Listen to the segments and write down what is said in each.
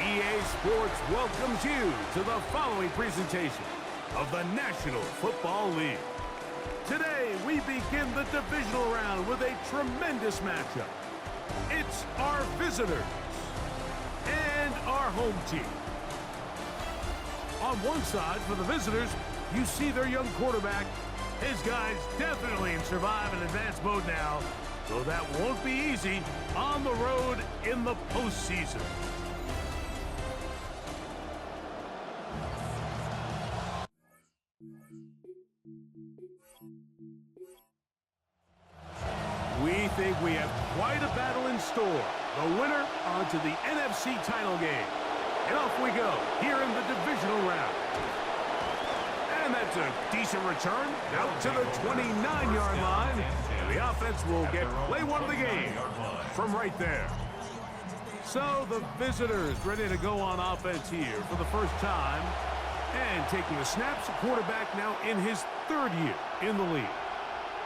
EA Sports welcomes you to the following presentation of the National Football League. Today, we begin the divisional round with a tremendous matchup. It's our visitors and our home team. On one side, for the visitors, you see their young quarterback. His guy's definitely in survive and advance mode now, so that won't be easy on the road in the postseason. We think we have quite a battle in store. The winner onto the NFC title game. And off we go here in the divisional round. And that's a decent return out to the 29-yard line. And the offense will get play one of the game from right there. So the visitors ready to go on offense here for the first time. And taking the snaps, the quarterback now in his third year in the league.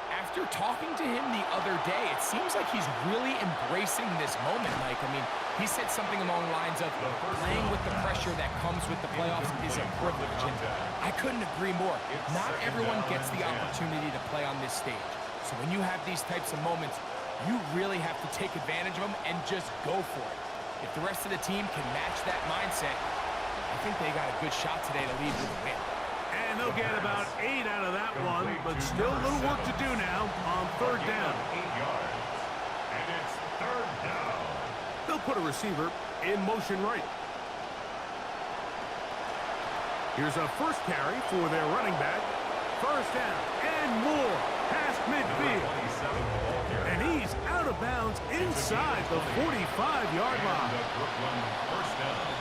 After talking to him the other day, it seems like he's really embracing this moment, Mike. I mean, he said something along the lines of playing with the pressure that comes with the playoffs is a privilege, and I couldn't agree more. Not everyone gets the opportunity to play on this stage. So when you have these types of moments, you really have to take advantage of them and just go for it. If the rest of the team can match that mindset, I think they got a good shot today to lead with a win. And they'll get about 8 out of that one, but still a little work to do now on third down. 8 yards. And it's third down. They'll put a receiver in motion right. Here's a first carry for their running back. First down and more past midfield. And he's out of bounds inside the 45-yard line. First down.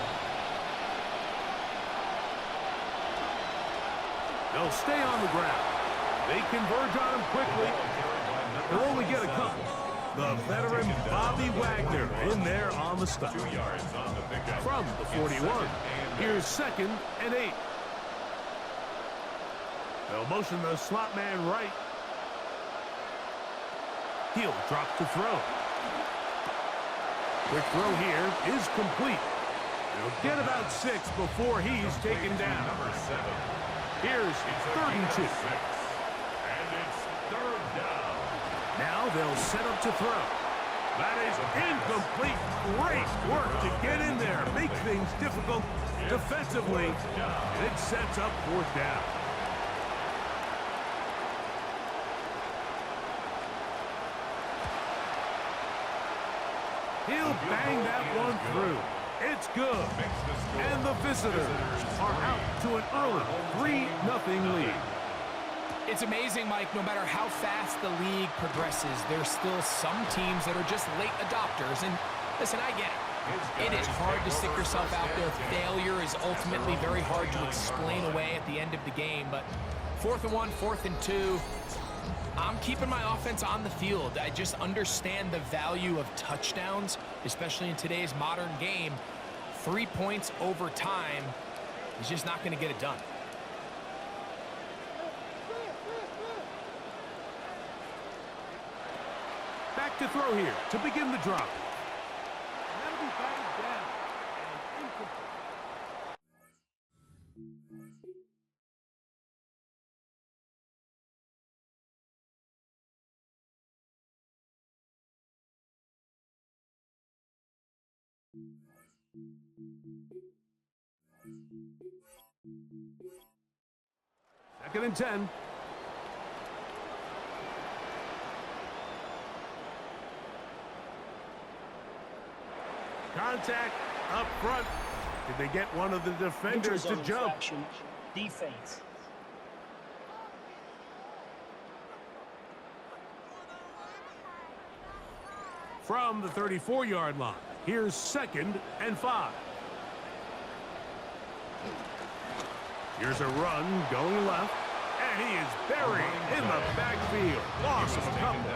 They'll stay on the ground. They converge on him quickly. They'll only get a couple. The veteran Bobby Wagner in there on the stop. 2 yards on the pickup. From the 41. Here's 2nd and 8. They'll motion the slot man right. He'll drop to throw. Quick throw here is complete. They'll get about 6 before he's taken down. Number 7. Here's 3rd and 2. And it's third down. Now they'll set up to throw. That is incomplete. Great work to get in there. Make things difficult defensively. And it sets up 4th down. He'll bang that one through. It's good. And the visitors are out to an early 3-0 lead. It's amazing, Mike, no matter how fast the league progresses, there's still some teams that are just late adopters. And listen, I get it. It is hard to stick yourself out there. Failure is ultimately very hard to explain away at the end of the game. But 4th and 1, 4th and 2, I'm keeping my offense on the field. I just understand the value of touchdowns, especially in today's modern game. 3 points over time is just not going to get it done. Back to throw here to begin the drop. And that'll be batted down and incomplete. Second and 10. Contact up front. Did they get one of the defenders to jump? Defense. From the 34-yard line, here's 2nd and 5. Here's a run going left, and he is buried in the backfield. Loss of a couple.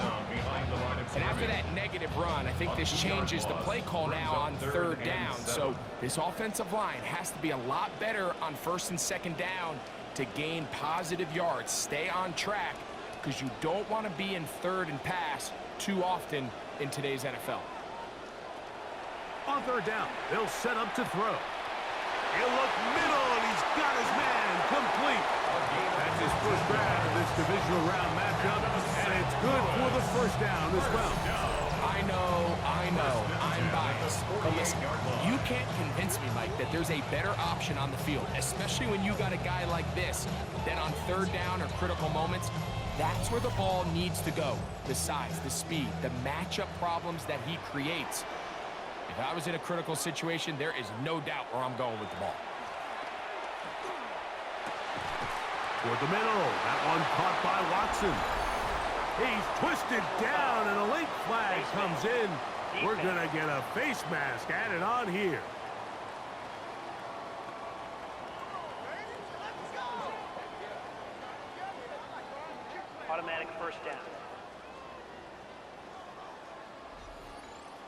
And after that negative run, I think this changes the play call now on 3rd down. So this offensive line has to be a lot better on 1st and 2nd down to gain positive yards. Stay on track because you don't want to be in 3rd and pass too often in today's NFL. On third down, they'll set up to throw. He'll look middle, and he's got his man complete. That's his first grab of this divisional round matchup, and it's good for the first down as well. I know, I'm biased. But listen, you can't convince me, Mike, that there's a better option on the field, especially when you got a guy like this, that on third down or critical moments, that's where the ball needs to go. The size, the speed, the matchup problems that he creates. If I was in a critical situation, there is no doubt where I'm going with the ball. Toward the middle. That one caught by Watson. He's twisted down, and a late flag comes in. We're going to get a face mask added on here. Automatic first down.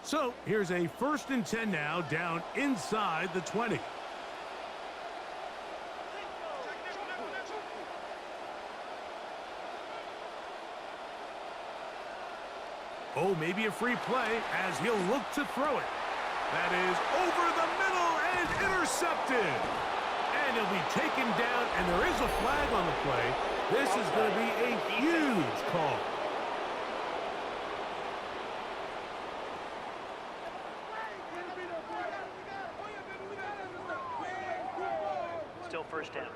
So here's a 1st and 10 now, down inside the 20. Oh, maybe a free play as he'll look to throw it. That is over the middle and intercepted. And he'll be taken down, and there is a flag on the play. This is going to be a huge call. Still first down.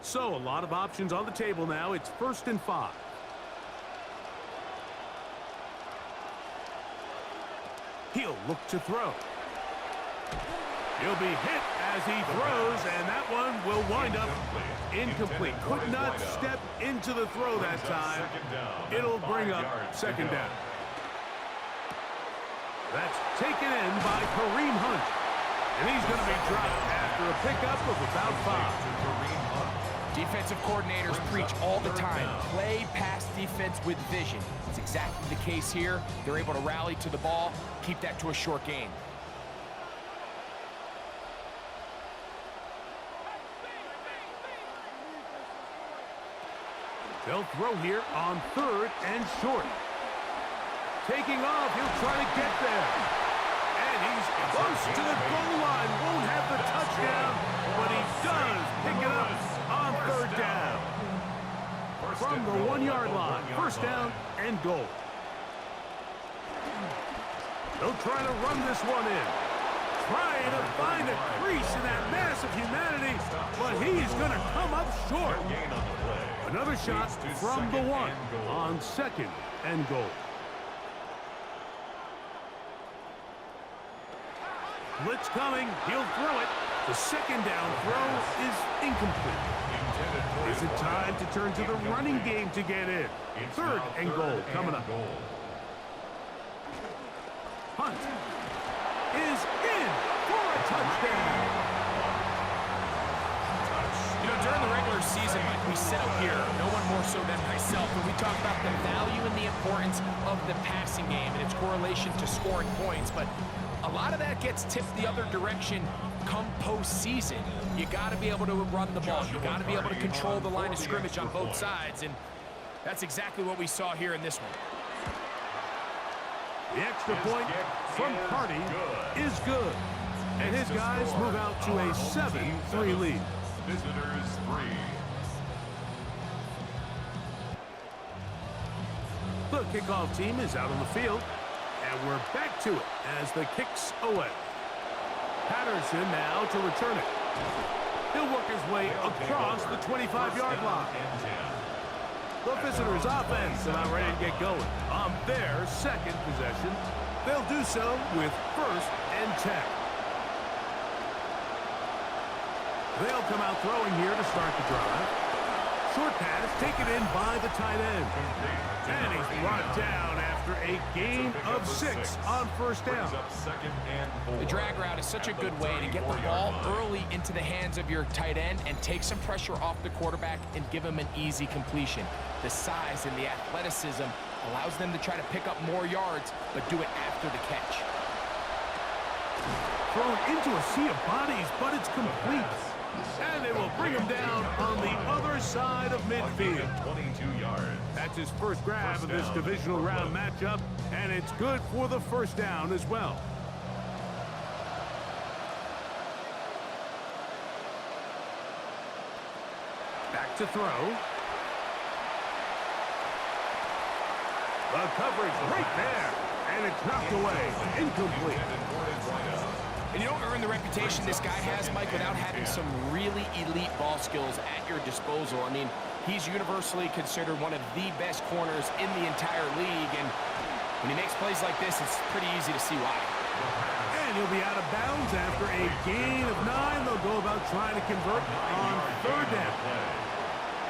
So a lot of options on the table now. It's 1st and 5. He'll look to throw. He'll be hit as he throws, and that one will wind up incomplete. Could not step into the throw that time. It'll bring up 2nd down. That's taken in by Kareem Hunt. And he's going to be dropped after a pickup of about 5. Defensive coordinators preach all the time, play pass defense with vision. It's exactly the case here. They're able to rally to the ball, keep that to a short gain. They'll throw here on 3rd and short. Taking off, he'll try to get there. And he's close to the goal line. Won't have the touchdown, but he does pick it up on 3rd down. From the 1-yard line, 1st down and goal. They'll try to run this one in. Trying to find a crease in that mass of humanity, but he's going to come up short. Another shot from the 1 on 2nd and goal. Blitz coming. He'll throw it. The 2nd down throw is incomplete. Is it time to turn to the running game to get in? 3rd and goal coming up. Hunt is in for a touchdown. You know, during the regular season, like we said up here, no one more so than myself, when we talk about the value and the importance of the passing game and its correlation to scoring points, but a lot of that gets tipped the other direction come postseason. You got to be able to run the ball. You got to be able to control the line of scrimmage on both sides, and that's exactly what we saw here in this one. The extra point from Carty is good. And his guys move out to a 7-3 lead. Visitors 3. The kickoff team is out on the field. And we're back to it as the kick's away. Patterson now to return it. He'll work his way across the 25-yard line. The visitors' offense about ready to get going on their 2nd possession. They'll do so with 1st and 10. They'll come out throwing here to start the drive. Short pass taken in by the tight end. And he's brought down after a gain of 6 on 1st down. The drag route is such a good way to get the ball early into the hands of your tight end and take some pressure off the quarterback and give him an easy completion. The size and the athleticism allows them to try to pick up more yards, but do it after the catch. Thrown into a sea of bodies, but it's complete. And they will bring him down on the other side of midfield. 22 yards. That's his first grab of this divisional round matchup, and it's good for the 1st down as well. to throw. The coverage right there. And it's knocked away. Incomplete. And you don't earn the reputation this guy has, Mike, without having some really elite ball skills at your disposal. I mean, he's universally considered one of the best corners in the entire league. And when he makes plays like this, it's pretty easy to see why. And he'll be out of bounds after a gain of 9. They'll go about trying to convert on third down.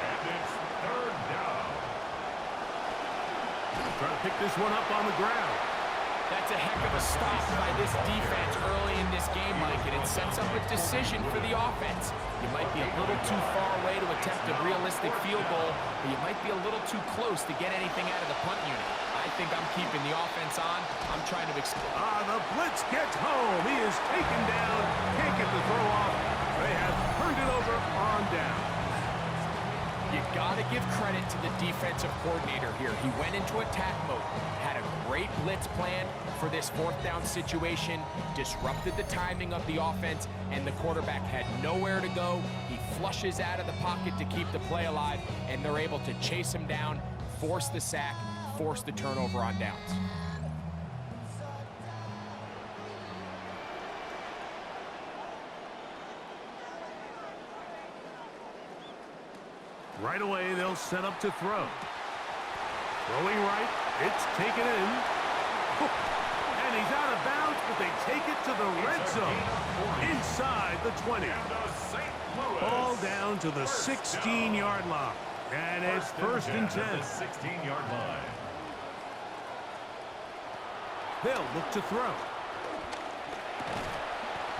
And it's third down. Trying to pick this one up on the ground. That's a heck of a stop by this defense early in this game, Mike, and it sets up a decision for the offense. You might be a little too far away to attempt a realistic field goal, but you might be a little too close to get anything out of the punt unit. I think I'm keeping the offense on. I'm trying to explore. The blitz gets home. He is taken down. Can't get the throw off. They have turned it over on down. You got to give credit to the defensive coordinator here. He went into attack mode, had a great blitz plan for this fourth down situation, disrupted the timing of the offense, and the quarterback had nowhere to go. He flushes out of the pocket to keep the play alive, and they're able to chase him down, force the sack, force the turnover on downs. Right away, they'll set up to throw. Throwing right. It's taken in. And he's out of bounds, but they take it to the red zone. Inside the 20. Ball down to the 16-yard line. And it's first and 10. 16-yard line. They'll look to throw.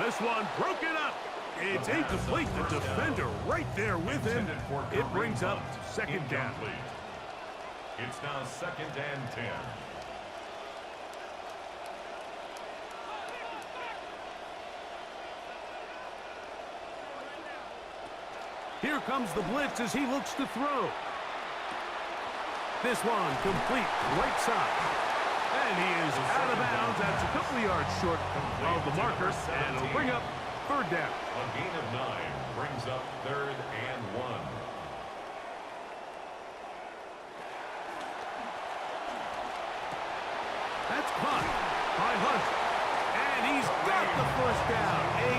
This one broken up. It's incomplete. The defender right there with him. It brings up second down. It's now second and 10. Here comes the blitz as he looks to throw. This one complete right side. And he is out of bounds. That's a couple of yards short of the marker. And it'll bring up third down. A gain of 9 brings up third and 1. That's caught by Hunt. And he's got the first down. A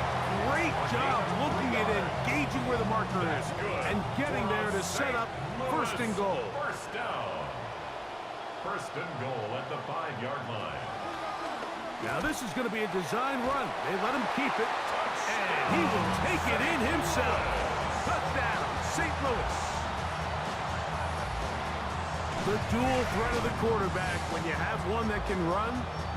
great job looking at engaging where the marker is and getting there to set up first and goal. First down. First and goal at the 5-yard line. Now this is going to be a design run. They let him keep it. And he will take it in himself. Touchdown, St. Louis. The dual threat of the quarterback. When you have one that can run,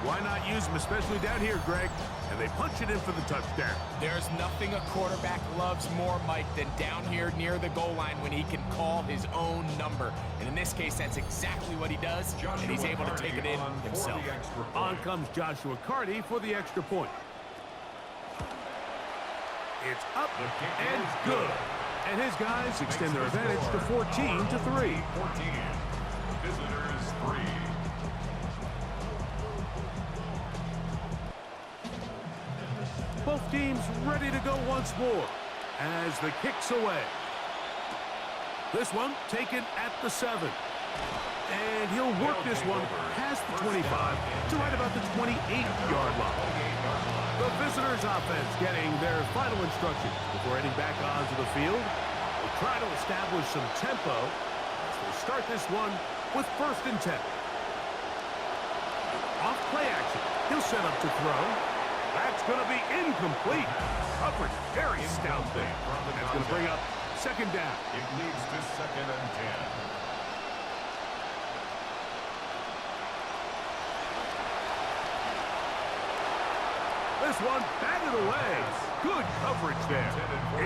why not use him, especially down here, Greg? And they punch it in for the touchdown. There's nothing a quarterback loves more, Mike, than down here near the goal line when he can call his own number. And in this case, that's exactly what he does, and he's able to take it in himself. On comes Joshua Carty for the extra point. It's up and good. And his guys extend their advantage to 14-3. 14. Visitors 3. Both teams ready to go once more as the kick's away. This one taken at the 7. And he'll work this one past the 25 to right about the 28-yard line. The visitors' offense getting their final instructions before heading back onto the field. They'll try to establish some tempo as they start this one with first and 10. Off play action. He'll set up to throw. That's going to be incomplete. Coverage very stout there. That's going to bring up second down. It leads to second and 10. This one batted away. Good coverage there.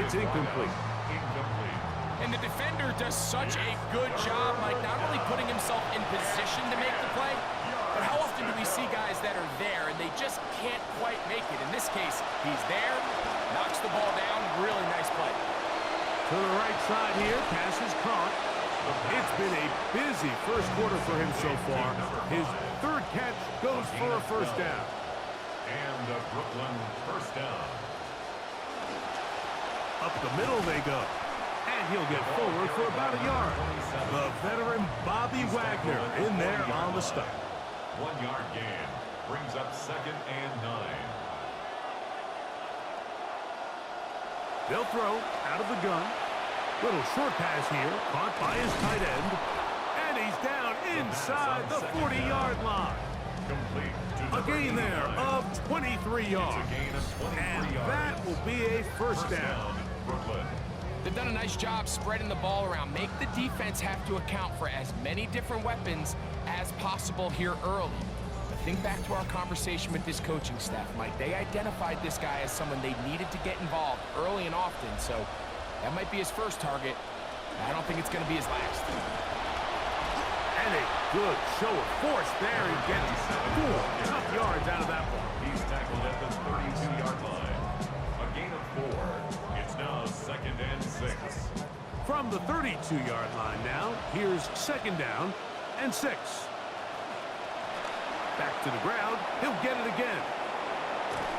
It's incomplete. Incomplete. And the defender does such a good job, Mike, not only putting himself in position to make the play, but how often do we see guys that are there and they just can't quite make it? In this case, he's there, knocks the ball down, really nice play. To the right side here, pass is caught. It's been a busy first quarter for him so far. His third catch goes for a first down. And a Brooklyn first down. Up the middle they go. And he'll get forward for about a yard. The veteran Bobby Wagner in there on the stop. 1 yard gain brings up 2nd and 9. They'll throw out of the gun. Little short pass here, caught by his tight end. And he's down inside the 40-yard line. Complete to A gain there of 23 yards. It's a gain of 23 And yards. that will be a first down. Brooklyn. They've done a nice job spreading the ball around. Make the defense have to account for as many different weapons as possible here early. But think back to our conversation with this coaching staff, Mike. They identified this guy as someone they needed to get involved early and often, so that might be his first target. I don't think it's going to be his last. And a good show of force there. He gets 4 tough yards out of that ball. He's tackled at the 32-yard line. A gain of 4. It's now 2nd and 6. From the 32-yard line now, here's 2nd down and 6. Back to the ground. He'll get it again.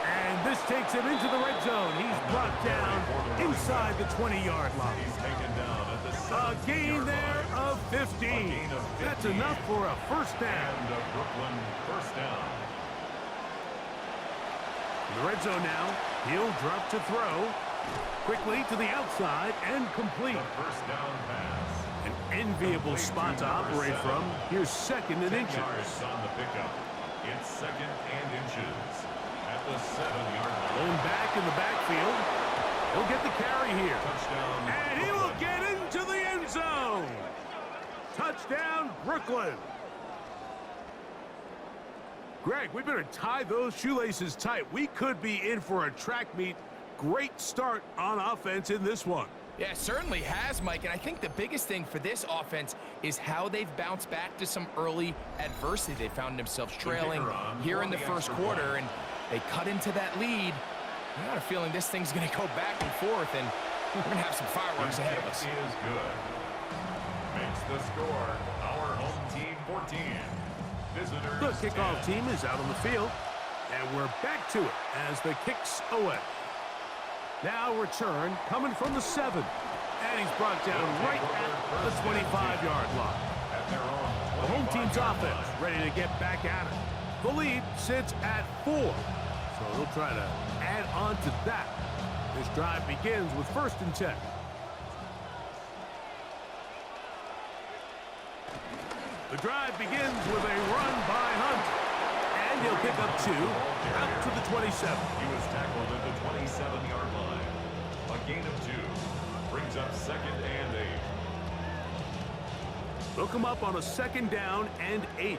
And this takes him into the red zone. He's brought down inside the 20-yard line. He's taken down at the A gain there of 15. That's enough for a first down. And a Brooklyn first down. In the red zone now, he'll drop to throw. Quickly to the outside and complete. The first down pass. An enviable spot to operate from. Here's 2nd and 10 inches. yards on the pickup. It's 2nd and inches at the 7-yard line. Going back in the backfield. He'll get the carry here. Touchdown. And he will get into the end zone. Touchdown, Brooklyn. Greg, we better tie those shoelaces tight. We could be in for a track meet. Great start on offense in this one. Yeah, it certainly has, Mike, and I think the biggest thing for this offense is how they've bounced back to some early adversity. They found themselves trailing here in the first quarter, and they cut into that lead. I got a feeling this thing's going to go back and forth, and we're going to have some fireworks ahead of us. Is good. Makes the score our home team 14. Visitors The kickoff 10. team is out on the field, and we're back to it as the kicks away. Now return coming from the 7. And he's brought down right at the 25-yard line. At their own The home 25-yard team's offense line. ready to get back at it. The lead sits at 4. So they'll try to add on to that. This drive begins with 1st and 10. The drive begins with a run by Hunt. And he'll pick up 2 out to the 27. He was tackled at the 27-yard line. A gain of 2 brings up 2nd and 8. They'll come up on a 2nd down and 8.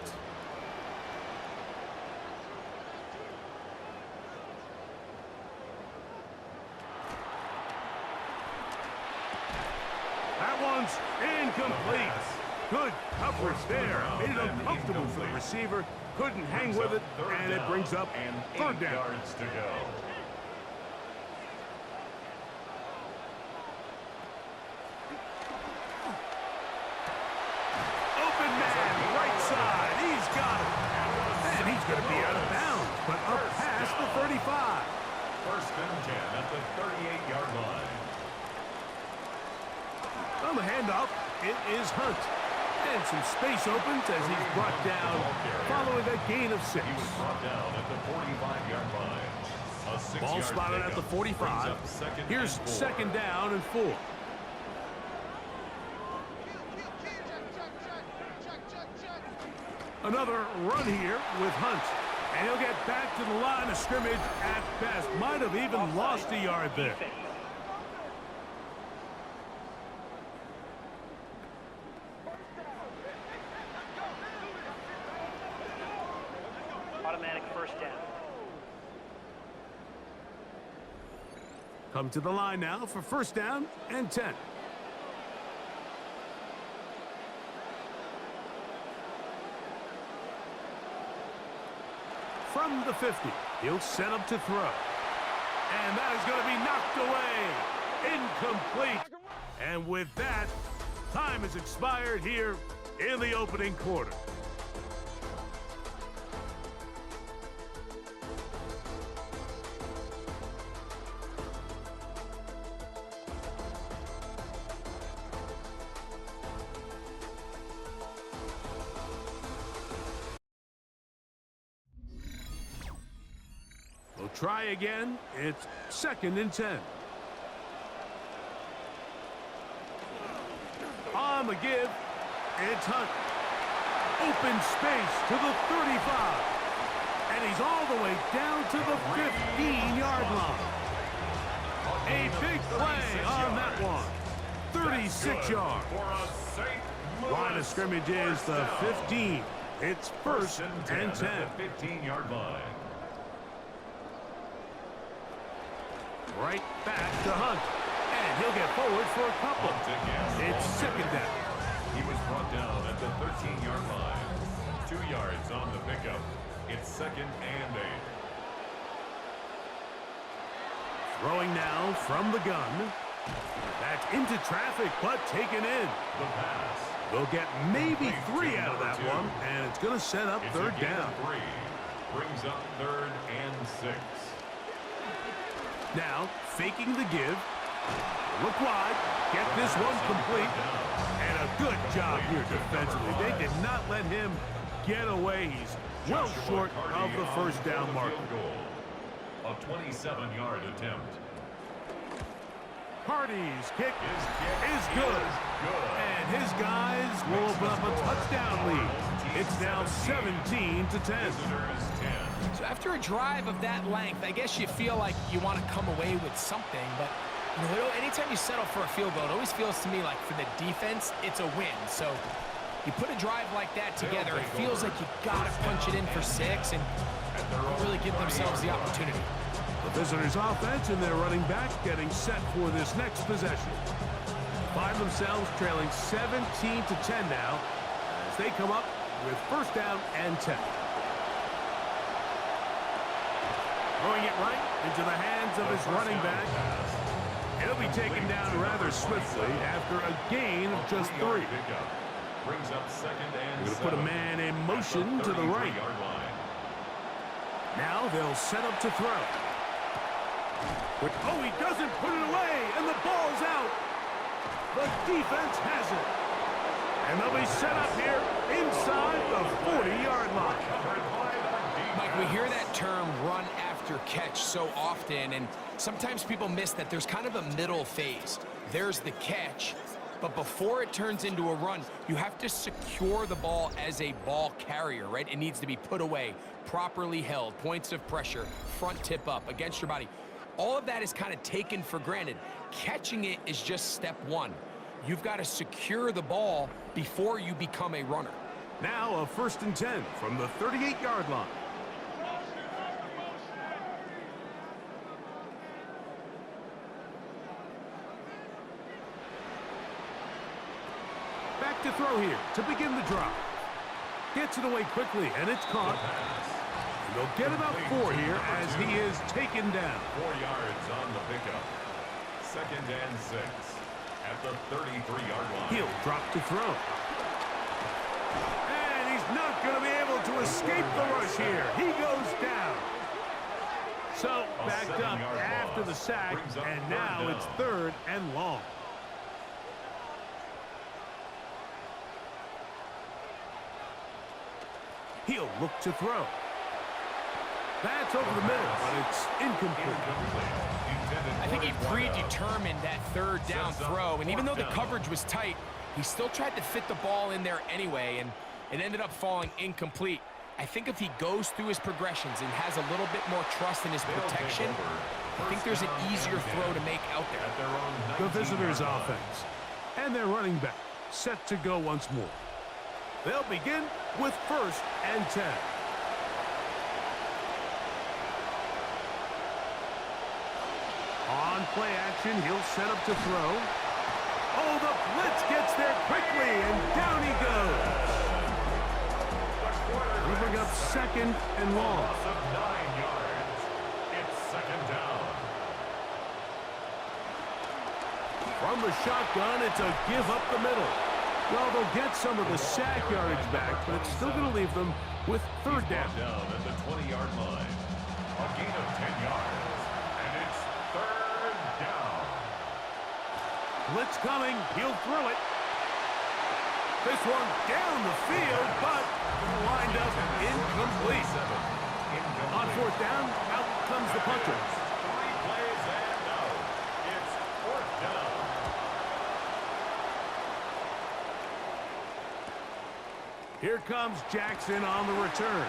That one's incomplete. Good coverage there. Made it uncomfortable for the receiver. Couldn't hang with it, and it brings up 3rd down. Yards to go. Open man, right side. He's got it. And he's going to be out of bounds, but up past the 35. 1st and 10 at the 38-yard line. On the handoff, it is Hunt. And some space opens as he's brought down following a gain of 6. He was brought down at the 45-yard line. A 6-yard Ball spotted at the pickup 45. brings up 2nd Here's and 4. 2nd down and 4. Another run here with Hunt. And he'll get back to the line of scrimmage at best. Might have even lost a yard there. Automatic first down. Come to the line now for 1st down and 10. From the 50, he'll set up to throw. And that is going to be knocked away. Incomplete. And with that, time has expired here in the opening quarter. try again. It's 2nd and 10. On the give, it's Hunt. Open space to the 35. And he's all the way down to the 15-yard line. A big play on that one. 36 yards. Line of scrimmage is the 15. It's 1st and 10. 15-yard line. Right back to Hunt. And he'll get forward for a couple. It's 2nd down. He was brought down at the 13-yard line. 2 yards on the pickup. It's 2nd and 8. Throwing now from the gun. That's into traffic, but taken in. The pass. They'll get maybe 3 out of that one, and it's going to set up 3rd down. 3. Brings up 3rd and 6. Now, faking the give. Look wide. Get this one complete. And a good job here defensively. They did not let him get away. He's well short of the 1st down marker. A 27-yard attempt. Hardy's kick is good. And his guys will open up a touchdown lead. It's now 17 to 10. So after a drive of that length, I guess you feel like you want to come away with something. But you know, anytime you settle for a field goal, it always feels to me like for the defense, it's a win. So you put a drive like that together, it feels like you got to punch it in for 6 and really give themselves the opportunity. The visitors' offense and their running back getting set for this next possession. Find themselves trailing 17 to 10 now as they come up with 1st down and 10. Throwing it right into the hands of his running back. He'll be taken down rather swiftly after a gain of just 3. Brings up 2nd and 7. Going to put a man in motion to the right. Now they'll set up to throw. Oh, he doesn't put it away, and the ball's out. The defense has it. And they'll be set up here inside the 40-yard line. Mike, we hear that term run after catch so often, and sometimes people miss that there's kind of a middle phase. There's the catch, but before it turns into a run, you have to secure the ball as a ball carrier, right? It needs to be put away, properly held, points of pressure, front tip up against your body. All of that is kind of taken for granted. Catching it is just step 1. You've got to secure the ball before you become a runner. Now a 1st and 10 from the 38-yard line. Back to throw here to begin the drive. Gets it away quickly, and it's caught. And they'll get about 4 here as he is taken down. 4 yards on the pickup. 2nd and 6 at the 33-yard line. He'll drop to throw. And he's not going to be able to escape the rush here. He goes down. So backed up after the sack, and now it's 3rd and long. He'll look to throw. That's over the middle, but it's incomplete. I think he predetermined that 3rd down throw, and even though the coverage was tight, he still tried to fit the ball in there anyway, and it ended up falling incomplete. I think if he goes through his progressions and has a little bit more trust in his protection, I think there's an easier throw to make out there. The visitors' offense and their running back set to go once more. They'll begin with 1st and 10. On play action, he'll set up to throw. Oh, the blitz gets there quickly, and down he goes. He'll bring up 2nd and long. Loss of 9 yards. It's 2nd down. From the shotgun, it's a give up the middle. Well, they'll get some of the sack yardage back, but it's still going to leave them with 3rd down. Down at the 20-yard line. A gain of 10 yards. And it's 3rd down. Blitz coming. He'll throw it. This one down the field, but lined up incomplete. On 4th down, out comes the punter. 3 plays and out. It's 4th down. Here comes Jackson on the return.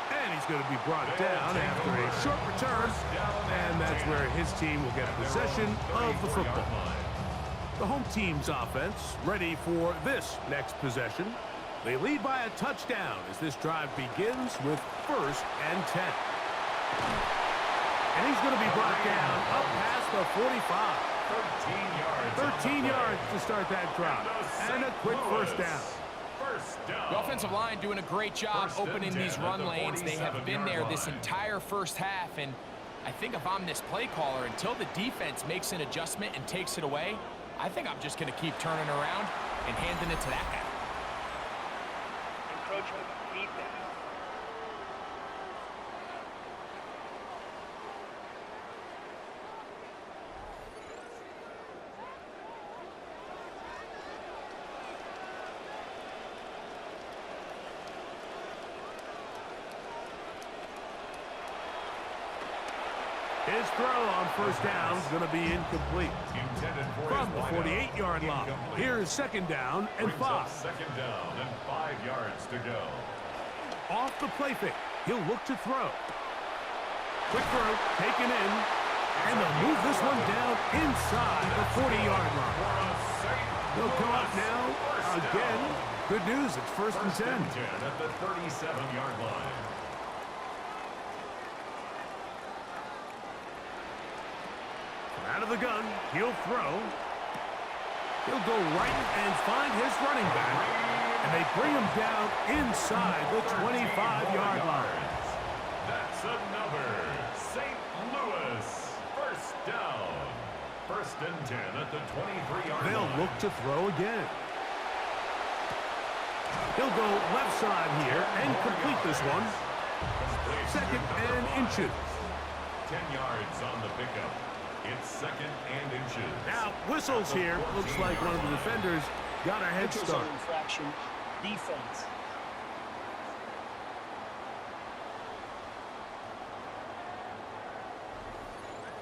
And he's going to be brought down after a short return. And that's where his team will get possession of the football. The home team's offense ready for this next possession. They lead by a touchdown as this drive begins with 1st and 10. And he's going to be brought down up past the 45. 13 yards to start that drive. And a quick first down. The offensive line doing a great job opening these run lanes. They have been there this entire first half, and I think if I'm this play caller, until the defense makes an adjustment and takes it away, I think I'm just going to keep turning around and handing it to that guy. Encroachment defense. His throw on first down is going to be incomplete. From the 48-yard line. Here's 2nd down and 5. 2nd down and 5 yards to go. Off the play fake. He'll look to throw. Quick throw, taken in. And they'll move this one down inside the 40-yard line. They'll come up now again. Good news, it's 1st and 10. At the 37-yard line. Out of the gun, he'll throw. He'll go right and find his running back. And they bring him down inside the 25-yard line. That's another St. Louis 1st down. 1st and 10 at the 23-yard line. They'll look to throw again. He'll go left side here and complete this one. 2nd and inches. 10 yards on the pickup. It's 2nd and inches. Now, whistles here. Looks like one of the defenders got a head start. Infraction defense.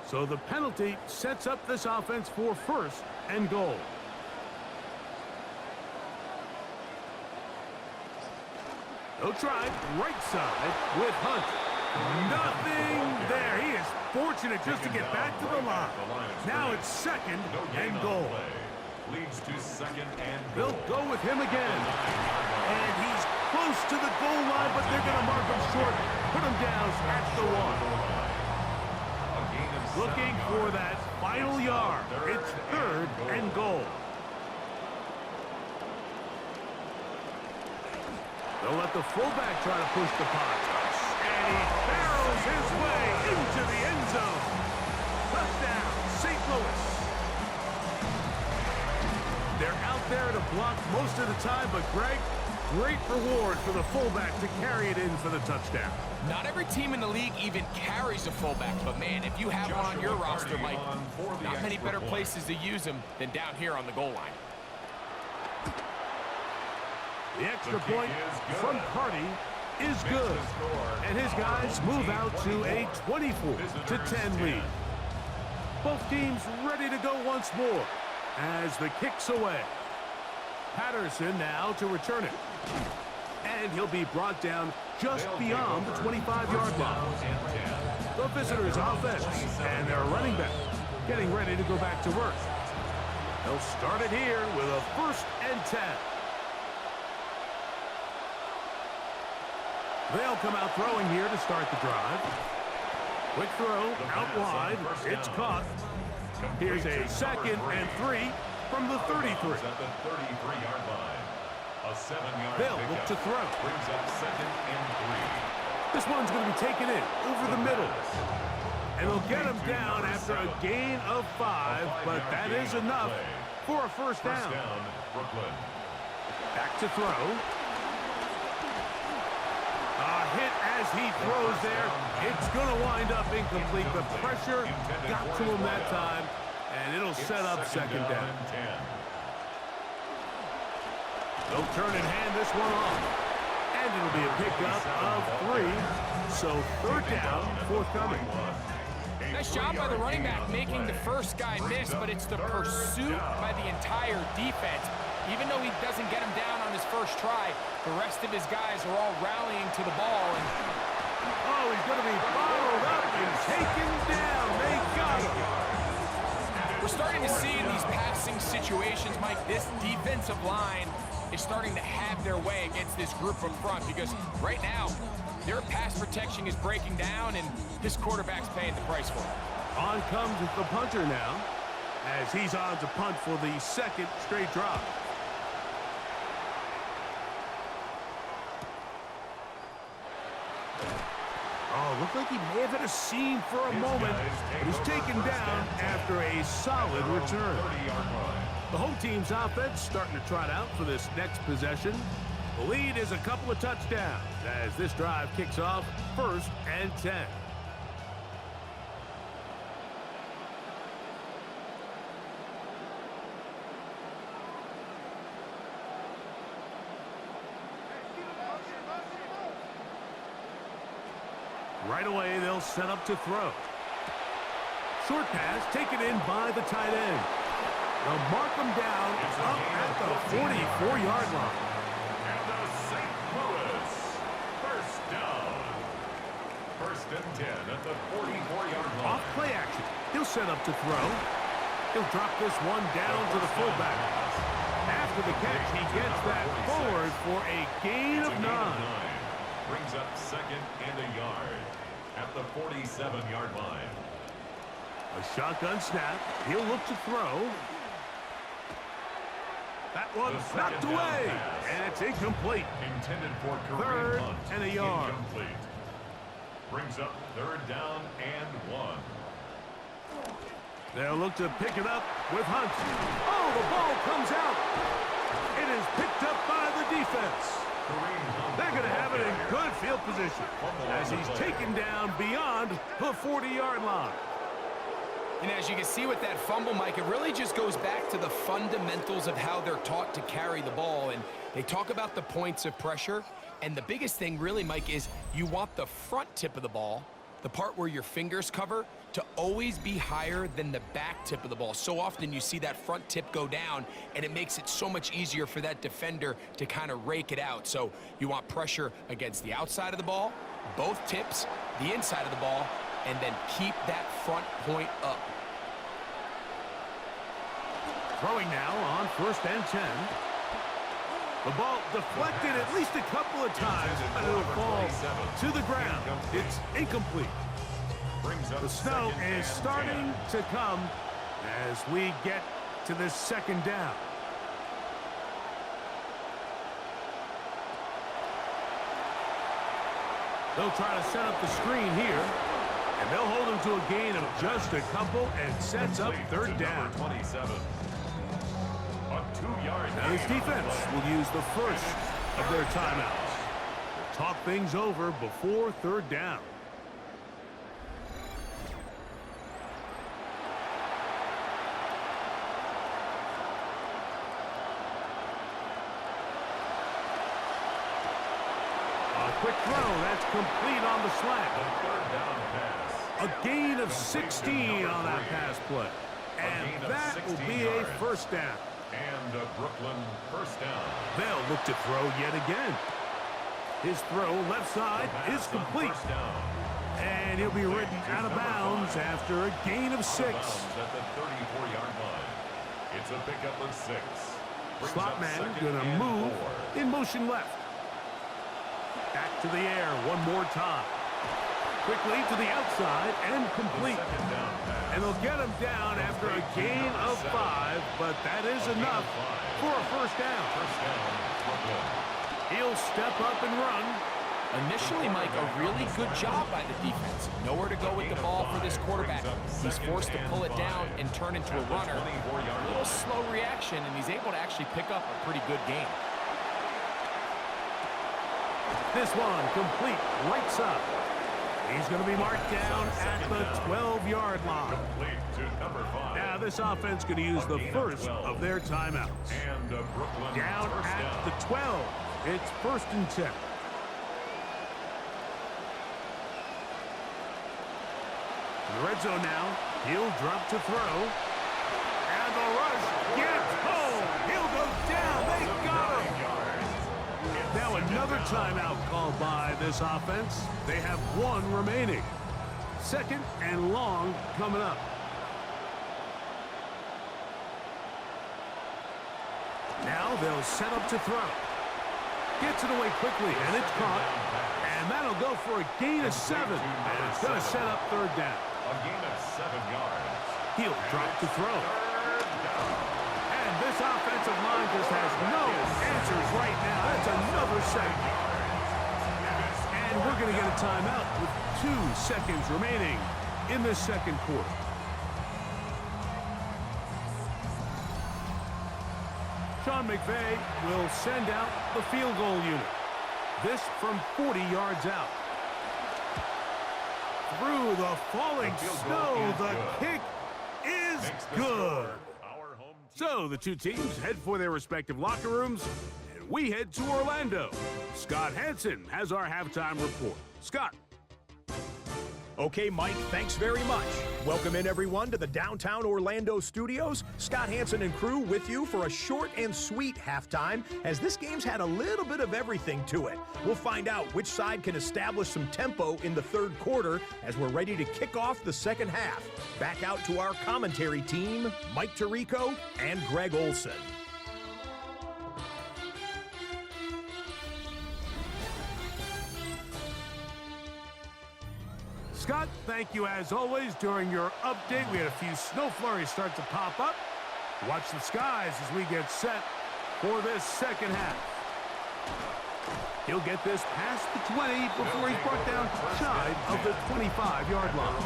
So the penalty sets up this offense for 1st and goal. They'll try right side with Hunt. Nothing there. He is fortunate just to get back to the line. Now it's 2nd and goal. Leads to 2nd and goal. They'll go with him again. And he's close to the goal line, but they're going to mark him short. Put him down at the 1. Looking for that final yard. It's 3rd and goal. They'll let the fullback try to push the pot. And he barrels his way into the end zone. Touchdown, St. Louis. They're out there to block most of the time, but Greg, great reward for the fullback to carry it in for the touchdown. Not every team in the league even carries a fullback, but man, if you have one on your roster, Mike, not many better places to use him than down here on the goal line. The extra point from Carty is good. And his guys move out to a 24-10 lead. Both teams ready to go once more as the kick's away. Patterson now to return it. And he'll be brought down just beyond the 25-yard line. The visitors' offense and their running back getting ready to go back to work. They'll start it here with a 1st and 10. They'll come out throwing here to start the drive. Quick throw out wide. It's caught. Here's a 2nd and 3 from the 33. At the 33-yard line. A 7-yard They'll look to throw. Brings up 2nd and 3. This one's going to be taken in over the middle. And they'll get him down after a gain of 5, but that is enough for a first down. Brooklyn. Back to throw. A hit as he throws there. It's going to wind up incomplete. The pressure got to him that time, and it'll set up 2nd down. They'll turn and hand this one off. And And it'll be a pickup of 3. So third down, forthcoming. Nice job by the running back making the first guy miss, but it's the pursuit by the entire defense. Even though he doesn't get him down on his first try, the rest of his guys are all rallying to the ball. And oh, he's going to be bottled up and taken down. They got him. we're starting to see in these passing situations, Mike, this defensive line is starting to have their way against this group up front, because right now, their pass protection is breaking down, and this quarterback's paying the price for it. On comes the punter now, as he's on to punt for the second straight drive. Oh, looked like he may have hit a seam for a moment, but he's taken down after a solid return. The whole team's offense starting to trot out for this next possession. The lead is a couple of touchdowns as this drive kicks off 1st and 10. Right away, they'll set up to throw. Short pass taken in by the tight end. They'll mark him down up at the 44-yard line. And the St. Louis first down. 1st and 10 at the 44-yard line. Off play action. He'll set up to throw. He'll drop this one down to the fullback. After the catch, he gets that forward for a gain of 9. Brings up 2nd and a yard at the 47-yard line. A shotgun snap. He'll look to throw. That one knocked away, and it's incomplete. Intended for career 3rd punt. and a yard. Incomplete. Brings up 3rd down and 1. They'll look to pick it up with Hunt. Oh, the ball comes out. It is picked up by the defense. They're going to have it in good field position as he's taken down beyond the 40-yard line. And as you can see with that fumble, Mike, it really just goes back to the fundamentals of how they're taught to carry the ball. And they talk about the points of pressure. And the biggest thing really, Mike, is you want the front tip of the ball, the part where your fingers cover, to always be higher than the back tip of the ball. So often you see that front tip go down, and it makes it so much easier for that defender to kind of rake it out. So you want pressure against the outside of the ball, both tips, the inside of the ball, and then keep that front point up. Throwing now on 1st and 10. The ball deflected at least a couple of times, but it'll fall to the ground. It's incomplete. The snow is starting to come as we get to this 2nd down. They'll try to set up the screen here, and they'll hold him to a gain of just a couple and sets up 3rd down. 27. A 2-yard. Now his defense will use the first of their timeouts. They'll talk things over before 3rd down. Quick throw, that's complete on the slant. A gain of 16 on that pass play. And that will be a 1st down. And a Brooklyn 1st down. They'll look to throw yet again. His throw left side is complete. And he'll be ridden out of bounds after a gain of 6. At the 34-yard line. It's a pickup of 6. Slot man gonna move in motion left. Back to the air one more time. Quickly to the outside and complete. And they'll get him down after a gain of 5, but that is enough for a 1st down. He'll step up and run. Initially, Mike, a really good job by the defense. Nowhere to go with the ball for this quarterback. He's forced to pull it down and turn into a runner. A little slow reaction, and he's able to actually pick up a pretty good gain. This one complete right side. He's going to be marked down at the 12-yard line. Now this offense going to use the first of their timeouts. Down at the 12. It's 1st and 10. the red zone now. He'll drop to throw. And the rush gets home. He'll go down. They got him. Now another timeout called by this offense. They have one remaining. Second and long coming up. Now they'll set up to throw. Gets it away quickly, and it's caught. And that'll go for a gain of 7. And it's going to set up third down. A gain of 7 yards. He'll drop to throw. And this offensive line just has no answers right now. That's another sack. And we're going to get a timeout with 2 seconds remaining in this second quarter. Sean McVay will send out the field goal unit. This from 40 yards out. Through the falling snow, the kick is good. So the two teams head for their respective locker rooms, and we head to Orlando. Scott Hansen has our halftime report. Scott. Okay, Mike, thanks very much. Welcome in, everyone, to the downtown Orlando studios. Scott Hansen and crew with you for a short and sweet halftime, as this game's had a little bit of everything to it. We'll find out which side can establish some tempo in the third quarter as we're ready to kick off the second half. Back out to our commentary team, Mike Tirico and Greg Olson. Scott, thank you as always. During your update, we had a few snow flurries start to pop up. Watch the skies as we get set for this second half. He'll get this past the 20 before he's brought down shy of the 25-yard line.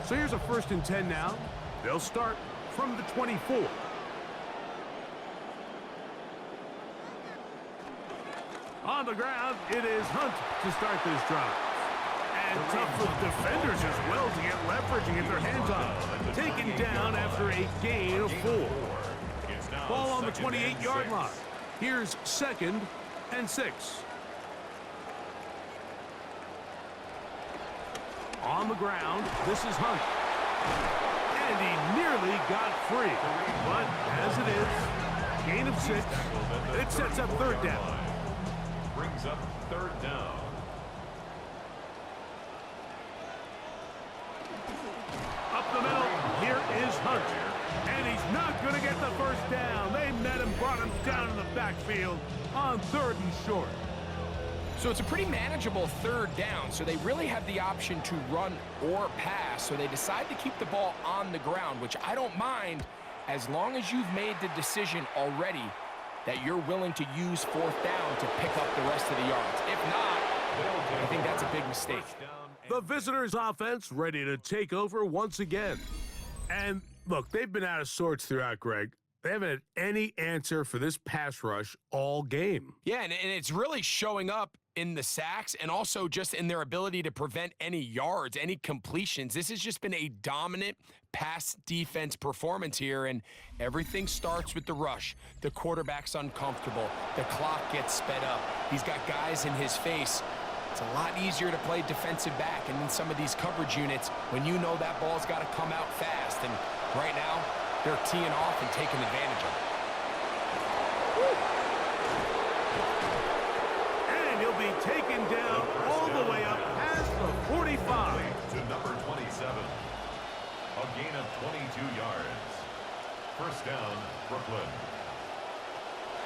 So here's a 1st and 10 now. They'll start from the 24. On the ground, it is Hunt to start this drive. And tough for the defenders as well to get leverage and get their hands on it. Taken down after a gain of 4. Ball on the 28-yard line. Here's 2nd and 6. On the ground, this is Hunt. And he nearly got free. But as it is, gain of 6. It sets up third down. Brings up third down. Up the middle, here is Hunt. And he's not going to get the first down. They met him, brought him down in the backfield on 3rd and short. So it's a pretty manageable third down, so they really have the option to run or pass, so they decide to keep the ball on the ground, which I don't mind as long as you've made the decision already that you're willing to use 4th down to pick up the rest of the yards. If not, I think that's a big mistake. The visitors' offense ready to take over once again. And look, they've been out of sorts throughout, Greg. They haven't had any answer for this pass rush all game. Yeah, and it's really showing up in the sacks and also just in their ability to prevent any yards, any completions. This has just been a dominant pass defense performance here, and everything starts with the rush. The quarterback's uncomfortable. The clock gets sped up. He's got guys in his face. It's a lot easier to play defensive back and in some of these coverage units when you know that ball's got to come out fast. And right now, they're teeing off and taking advantage of it. And he'll be taken down all the way up past the 45. To number 27. A gain of 22 yards. First down, Brooklyn.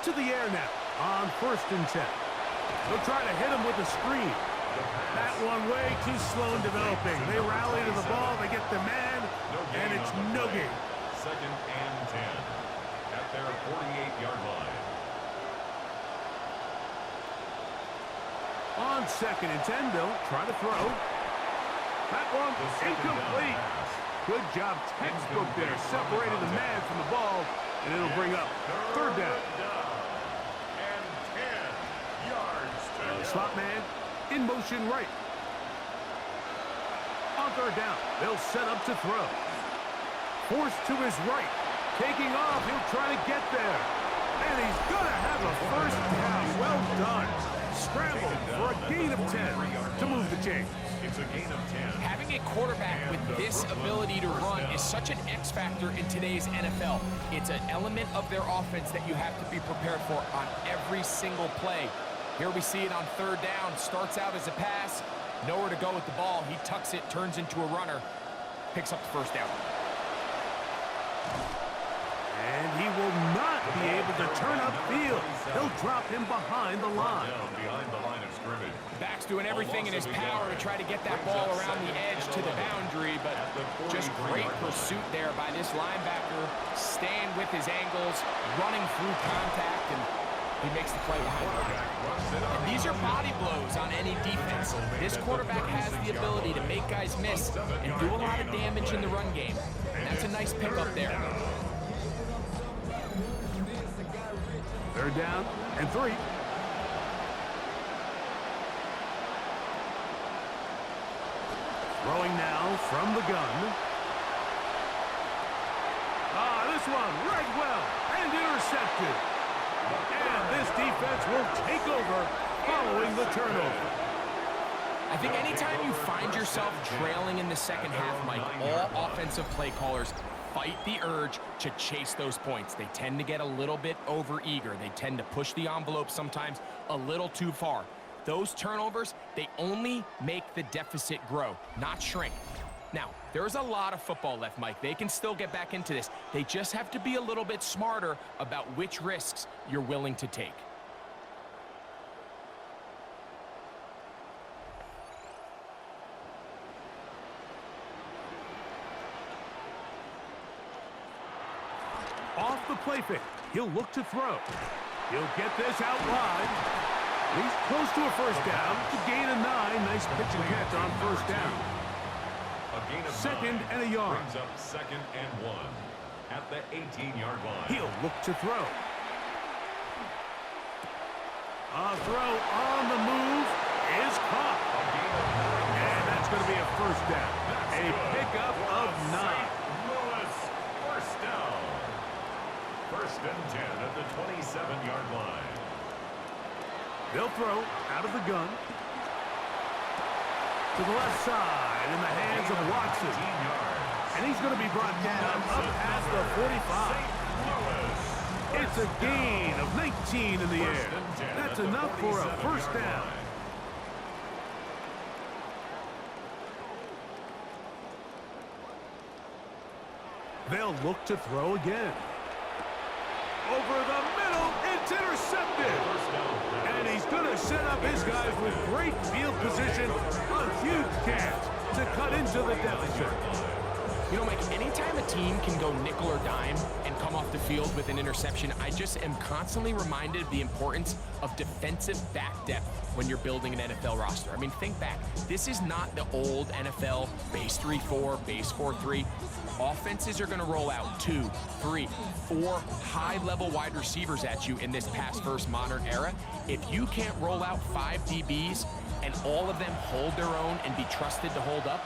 To the air now on 1st and 10. They'll try to hit him with a screen. That one way too slow in developing. They rally to the ball, they get the man, and it's no gain. 2nd and 10 at their 48-yard line. On 2nd and 10, they'll try to throw. That one incomplete. Good job, textbook there, separating the man from the ball, and it'll bring up third down. And 10 yards to go. Slot man in motion right. On third down, they'll set up to throw. Forced to his right. Taking off, he'll try to get there. And he's going to have a first down. Well done. Scramble for a gain of 10 to move the chains. It's a gain of 10. Having a quarterback with this ability to run is such an X factor in today's NFL. It's an element of their offense that you have to be prepared for on every single play. Here we see it on third down. Starts out as a pass. Nowhere to go with the ball. He tucks it, turns into a runner, picks up the first down. And he will not be able to turn upfield. He'll drop him behind the line. Behind the line of scrimmage. Back's doing everything in his power to try to get that ball around the edge to the boundary, but just great pursuit there by this linebacker, staying with his angles, running through contact, and he makes the play behind the line. And these are body blows on any defense. This quarterback has the ability to make guys miss and do a lot of damage in the run game. And that's a nice pickup there. Third down and 3. Throwing now from the gun. This one right well and intercepted. And this defense will take over following the turnover. I think anytime you find yourself trailing in the second half, Mike, all offensive play callers fight the urge to chase those points. They tend to get a little bit over-eager. They tend to push the envelope sometimes a little too far. Those turnovers, they only make the deficit grow, not shrink. Now, there's a lot of football left, Mike. They can still get back into this. They just have to be a little bit smarter about which risks you're willing to take. Off the play fake. He'll look to throw. He'll get this out wide. He's close to a first down to gain a 9. Nice pitch and catch on first down. A gain of 2nd 9 and a yard. Brings up 2nd and 1 at the 18-yard line. He'll look to throw. A throw on the move is caught. And that's going to be a first down. A pickup of 9. Lewis, first down. 1st and 10 at the 27-yard line. They'll throw out of the gun. To the left side in the hands of Watson. And he's going to be brought down up past the 45. It's a gain of 19 in the air. That's enough for a first down. They'll look to throw again. Over the middle, it's intercepted. And he's going to set up his guys with great field position. A huge chance to cut into the deficit. You know, Mike, anytime a team can go nickel or dime and come off the field with an interception, I just am constantly reminded of the importance of defensive back depth when you're building an NFL roster. I mean, think back. This is not the old NFL base 3-4, base 4-3. Offenses are going to roll out 2, 3, 4 high-level wide receivers at you in this pass-first modern era. If you can't roll out 5 DBs and all of them hold their own and be trusted to hold up,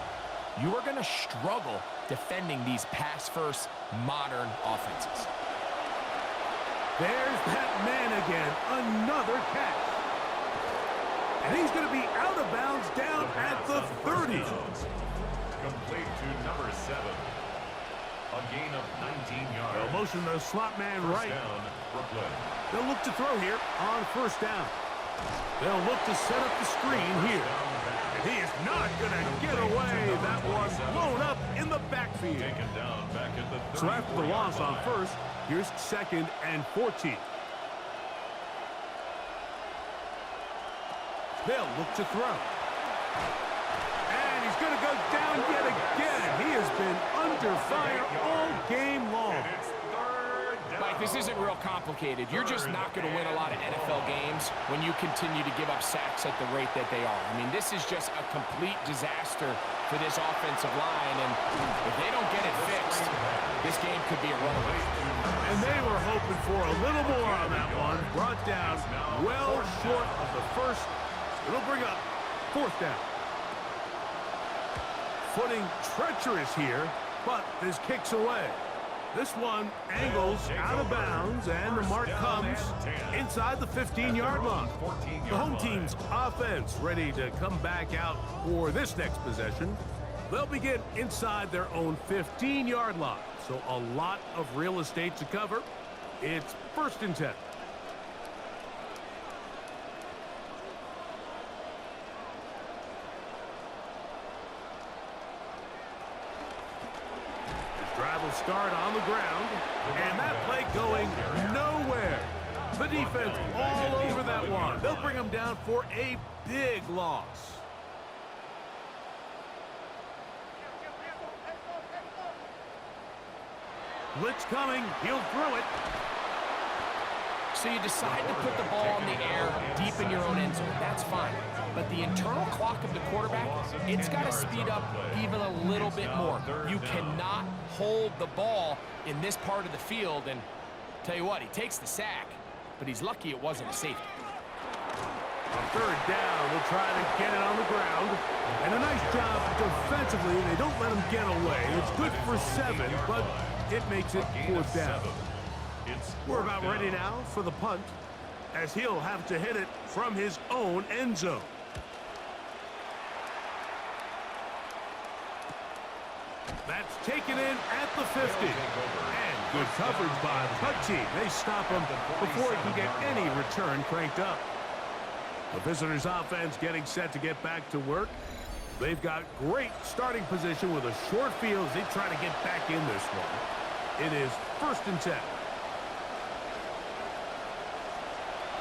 you are going to struggle defending these pass-first modern offenses. There's that man again. Another catch. And he's going to be out of bounds down at the 30. Complete to number 7. A gain of 19 yards. They'll motion the slot man First right. down, Brooklyn. They'll look to throw here on first down. They'll look to set up the screen here. And he is not going to get away. That one blown up in the backfield. Taken down back at the 34. So after the loss on first, here's 2nd and 14. They'll look to throw. And he's going to go down yet again. He has been under fire all game long. It's 3rd down. Mike, this isn't real complicated. You're just not going to win a lot of NFL games when you continue to give up sacks at the rate that they are. I mean, this is just a complete disaster for this offensive line, and if they don't get it fixed, this game could be irrelevant. And they were hoping for a little more on that one. Brought down well short of the first. It'll bring up 4th down. Footing treacherous here, but this kicks away. This one angles out of bounds, and the mark comes inside the 15-yard line. The home team's offense ready to come back out for this next possession. They'll begin inside their own 15-yard line, so a lot of real estate to cover. It's 1st and 10. Drive will start on the ground, and that play going nowhere. The defense all over that one. They'll bring them down for a big loss. Blitz coming. He'll throw it. So you decide to put the ball in the air deep in your own end zone. That's fine. But the internal clock of the quarterback, it's got to speed up even a little bit more. You cannot hold the ball in this part of the field. And tell you what, he takes the sack, but he's lucky it wasn't a safety. On 3rd down, we'll try to get it on the ground. And a nice job defensively. They don't let him get away. It's good for 7, but it makes it 4th down. We're about ready now for the punt, as he'll have to hit it from his own end zone. That's taken in at the 50. And good coverage by the punt team. They stop him before he can get any return cranked up. The visitors' offense getting set to get back to work. They've got great starting position with a short field as they try to get back in this one. It is 1st and 10.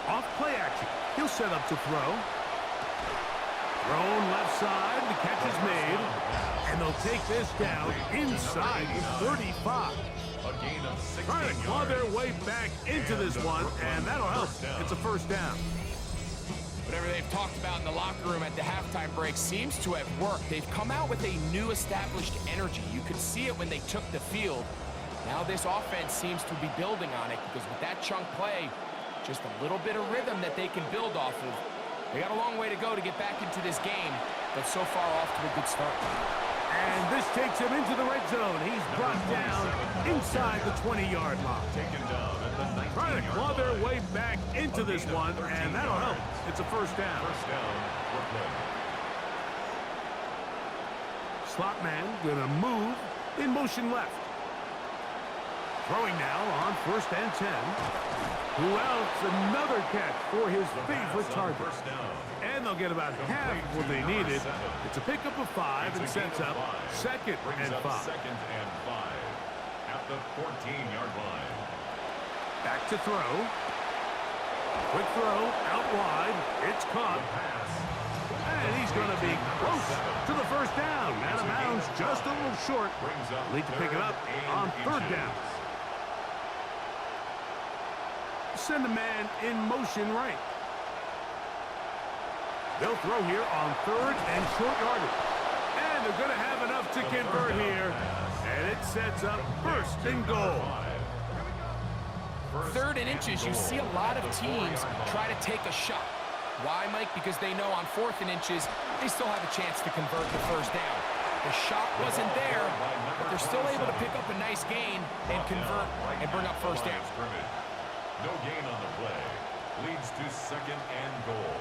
Off play action. He'll set up to throw. Thrown left side. The catch is made. And they'll take this down inside the 35. Trying to claw their way back into this one, and that'll help. It's a 1st down. Whatever they've talked about in the locker room at the halftime break seems to have worked. They've come out with a new established energy. You could see it when they took the field. Now this offense seems to be building on it, because with that chunk play, just a little bit of rhythm that they can build off of. They got a long way to go to get back into this game, but so far off to a good start. And this takes him into the red zone. He's brought down inside the 20-yard line. Taken down at the 19-yard line. Trying to claw their way back into this one, and that'll help. It's a 1st down. 1st down, Brooklyn. Slot man gonna move in motion left. Throwing now on 1st and 10. Who else? Another catch for his favorite target. 1st down. And they'll get about half what they needed. It's a pickup of 5 and sets up 2nd and 5. 2nd and 5 at the 14-yard line. Back to throw. Quick throw out wide. It's caught. And he's going to be close to the 1st down. Out of bounds, just a little short. Need to pick it up on 3rd down. Send a man in motion right. They'll throw here on 3rd and short yardage. And they're going to have enough to convert here. And it sets up 1st and goal. 3rd and inches, you see a lot of teams try to take a shot. Why, Mike? Because they know on 4th and inches, they still have a chance to convert the 1st down. The shot wasn't there, but they're still able to pick up a nice gain and convert and bring up 1st down. No gain on the play. Leads to 2nd and goal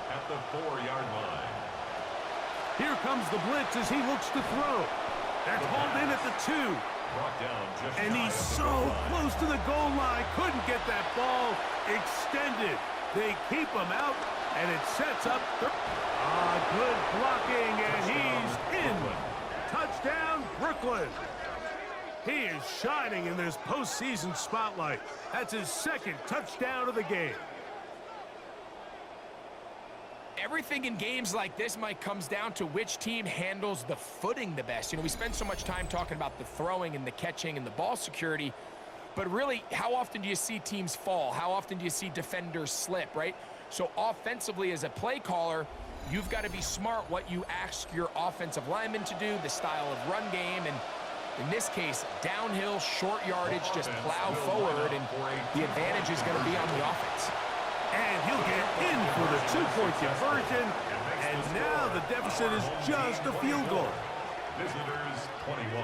at the 4-yard line. Here comes the blitz as he looks to throw. That's hauled in at the 2. Brought down just And he's so close to the goal line. Couldn't get that ball extended. They keep him out, and it sets up. Good blocking, and he's in. Touchdown, Brooklyn. He is shining in this postseason spotlight. That's his 2nd touchdown of the game. Everything in games like this, Mike, comes down to which team handles the footing the best. You know, we spend so much time talking about the throwing and the catching and the ball security, but really, how often do you see teams fall? How often do you see defenders slip, right? So offensively, as a play caller, you've got to be smart what you ask your offensive linemen to do, the style of run game, and in this case, downhill, short yardage, just plow forward, and the advantage is going to be on the offense. And he'll get in for the 2-point conversion, and now the deficit is just a field goal. Visitors 21.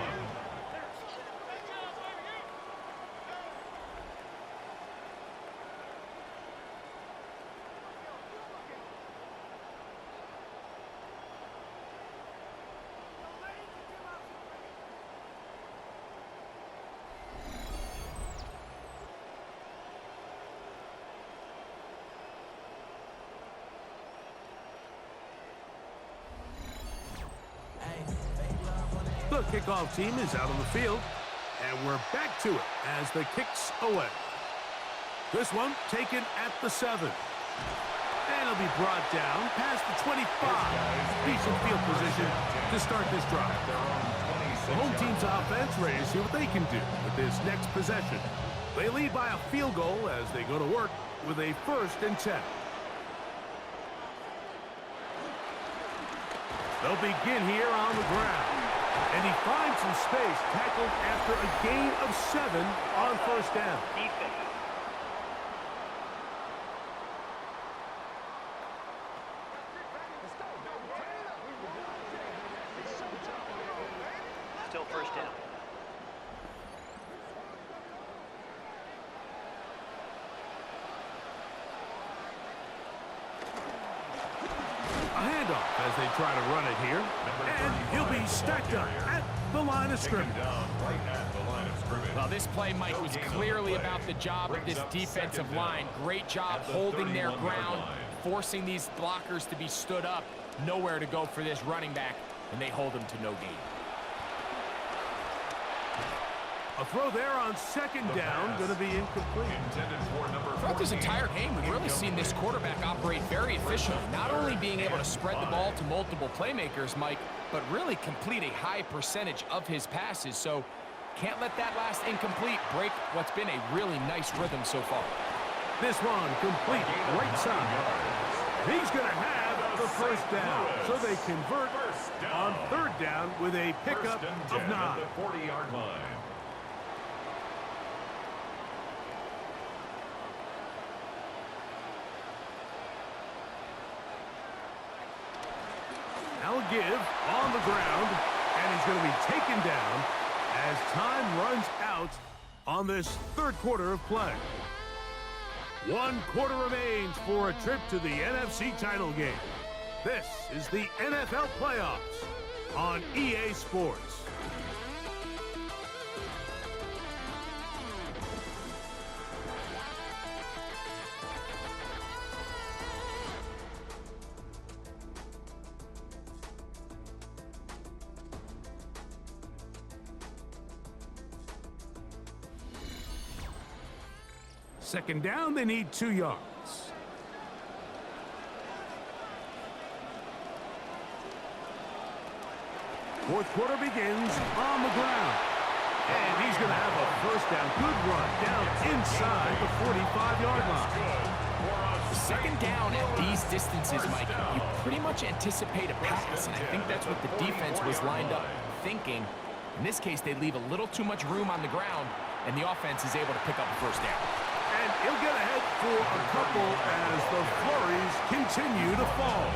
kickoff team is out on the field. And we're back to it as the kick's away. This one taken at the 7. And it'll be brought down past the 25. Decent field position to start this drive. The home team's offense ready to see what they can do with this next possession. They lead by a field goal as they go to work with a 1st and 10. They'll begin here on the ground. And he finds some space, tackled after a gain of 7 on 1st down. Defense. Still 1st down. A handoff as they try to run it here. And he'll be stacked up at the line of scrimmage. Well, this play, Mike, was clearly about the job of this defensive line. Great job holding their ground, forcing these blockers to be stood up. Nowhere to go for this running back, and they hold him to no gain. A throw there on 2nd down, going to be incomplete. Throughout this entire game, we've really seen this quarterback operate very efficiently, not only being able to spread the ball to multiple playmakers, Mike, but really complete a high percentage of his passes. So can't let that last incomplete break what's been a really nice rhythm so far. This one complete right side. He's going to have the 1st down. So they convert on 3rd down with a pickup of 9. At the 40-yard line. Now a give on the ground, and he's going to be taken down as time runs out on this 3rd quarter of play. 1 quarter remains for a trip to the NFC title game. This is the NFL playoffs on EA Sports. Second down, they need 2 yards. Fourth quarter begins on the ground. And he's going to have a 1st down. Good run down inside the 45-yard line. Second down at these distances, Mike, you pretty much anticipate a pass, and I think that's what the defense was lined up thinking. In this case, they leave a little too much room on the ground, and the offense is able to pick up a 1st down. And he'll get ahead for a couple as the flurries continue to fall.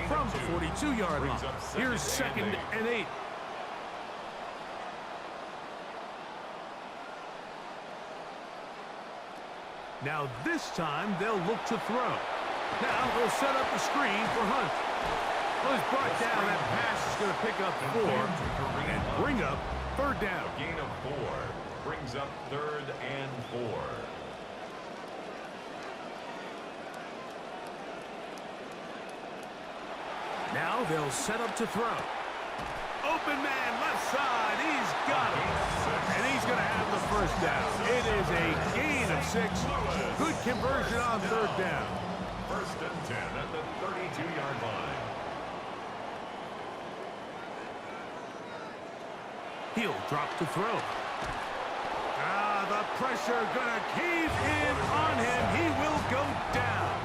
From the 42-yard line, here's 2nd and 8. Now this time they'll look to throw. Now they'll set up the screen for Hunt. Well, he's brought down. That pass is going to pick up 4 and bring up 3rd down. A gain of 4 brings up 3rd and 4. Now they'll set up to throw. Open man, left side. He's got it. And he's going to have the 1st down. It is a gain of 6. Good conversion on 3rd down. 1st and 10 at the 32-yard line. He'll drop to throw. The pressure gonna cave in on him. He will go down.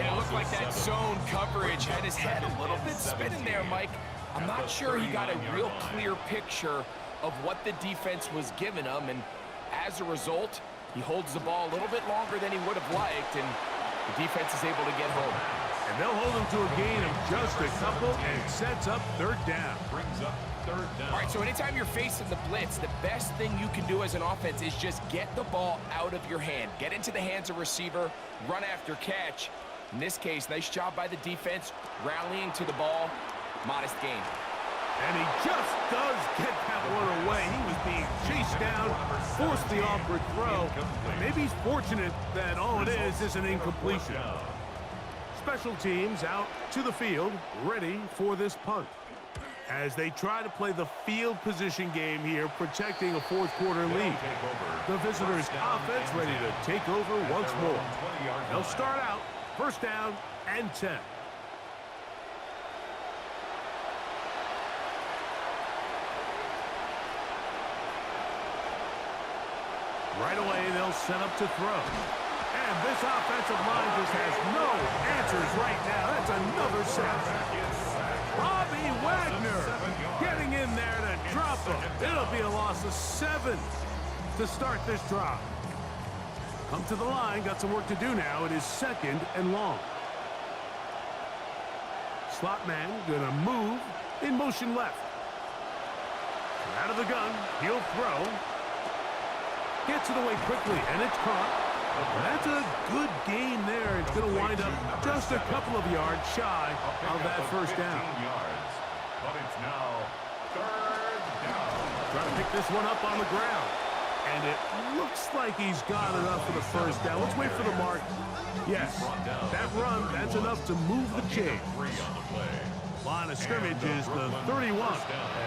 It looked like that zone coverage had his head a little bit spinning there, Mike. I'm not sure he got a real clear picture of what the defense was giving him, and as a result, he holds the ball a little bit longer than he would have liked, and the defense is able to get home. And they'll hold him to a gain of just a couple, and sets up 3rd down. Brings up 3rd down. All right, so anytime you're facing the blitz, the best thing you can do as an offense is just get the ball out of your hand. Get into the hands of receiver, run after catch. In this case, nice job by the defense, rallying to the ball. Modest gain. And he just does get that one away. He was being chased down, forced the awkward throw. Maybe he's fortunate that all it is an incompletion. Special teams out to the field, ready for this punt. As they try to play the field position game here, protecting a fourth-quarter lead. The visitors' offense ready to take over once more. They'll start out first down and 10. Right away, they'll set up to throw. And this offensive line just has no answers right now. That's another sack. Bobby Wagner getting in there to drop him. It'll be a loss of 7 to start this drive. Come to the line, got some work to do now. It is second and long. Slot man gonna move in motion left. Out of the gun, he'll throw. Gets it away quickly, and it's caught. That's a good gain there. It's going to wind up just a couple of yards shy of that first down. But it's now third down. Trying to pick this one up on the ground. And it looks like he's got enough for the first down. Let's wait for the mark. Yes, that run, that's enough to move the chain. Line of scrimmage is the 31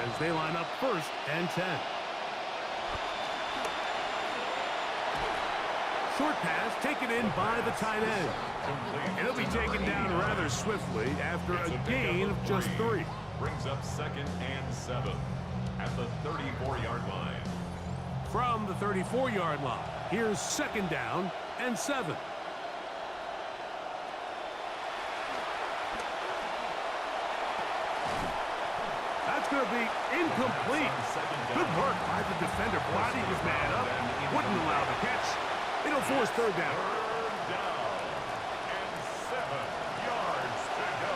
as they line up first and 10. Short pass taken in by the tight end. It'll be taken down rather swiftly after a gain of just 3. Brings up second and 7 at the 34-yard line. From the 34-yard line, here's second down and 7. That's going to be incomplete. Good work by the defender. Bodied his man up. Wouldn't allow the catch. It'll force third down. Third down and 7 yards to go.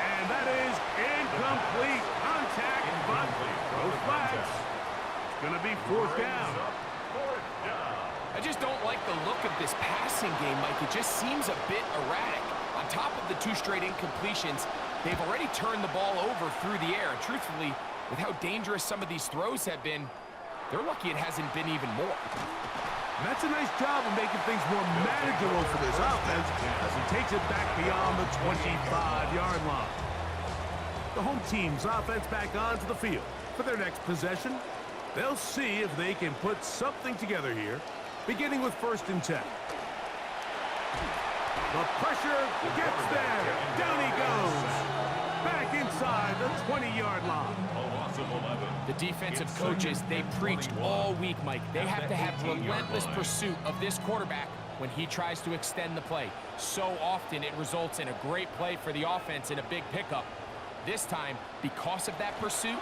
And that is incomplete. Contact, but no flags. It's going to be fourth down. Fourth down. I just don't like the look of this passing game, Mike. It just seems a bit erratic. On top of the 2 straight incompletions, they've already turned the ball over through the air. And truthfully, with how dangerous some of these throws have been, they're lucky it hasn't been even more. And that's a nice job of making things more manageable for this offense as he takes it back beyond the 25-yard line. The home team's offense back onto the field for their next possession. They'll see if they can put something together here, beginning with first and 10. The pressure gets there. Down he goes. Back inside the 20-yard line. A loss of 11. The defensive coaches, they preached all week, Mike. They have to have relentless pursuit of this quarterback when he tries to extend the play. So often it results in a great play for the offense and a big pickup. This time, because of that pursuit,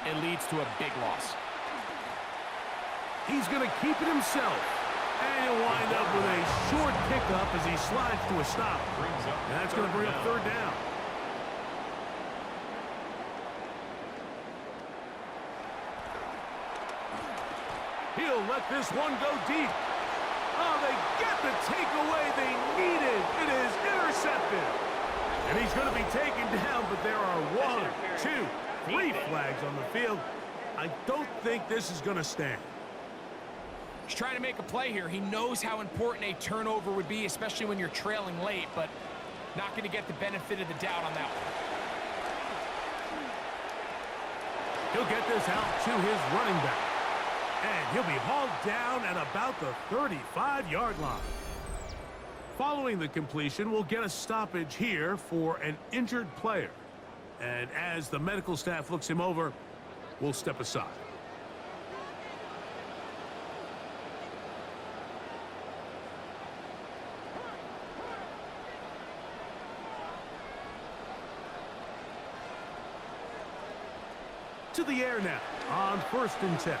it leads to a big loss. He's going to keep it himself. And he'll wind up with a short pickup as he slides to a stop. And that's going to bring up third down. He'll let this one go deep. Oh, they get the takeaway they needed. It is intercepted. And he's going to be taken down, but there are 1, 2, 3 flags on the field. I don't think this is going to stand. He's trying to make a play here. He knows how important a turnover would be, especially when you're trailing late, but not going to get the benefit of the doubt on that one. He'll get this out to his running back. And he'll be hauled down at about the 35-yard line. Following the completion, we'll get a stoppage here for an injured player. And as the medical staff looks him over, we'll step aside. To the air now on first and 10.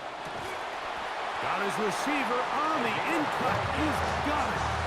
Got his receiver on the in-cut. He's got it.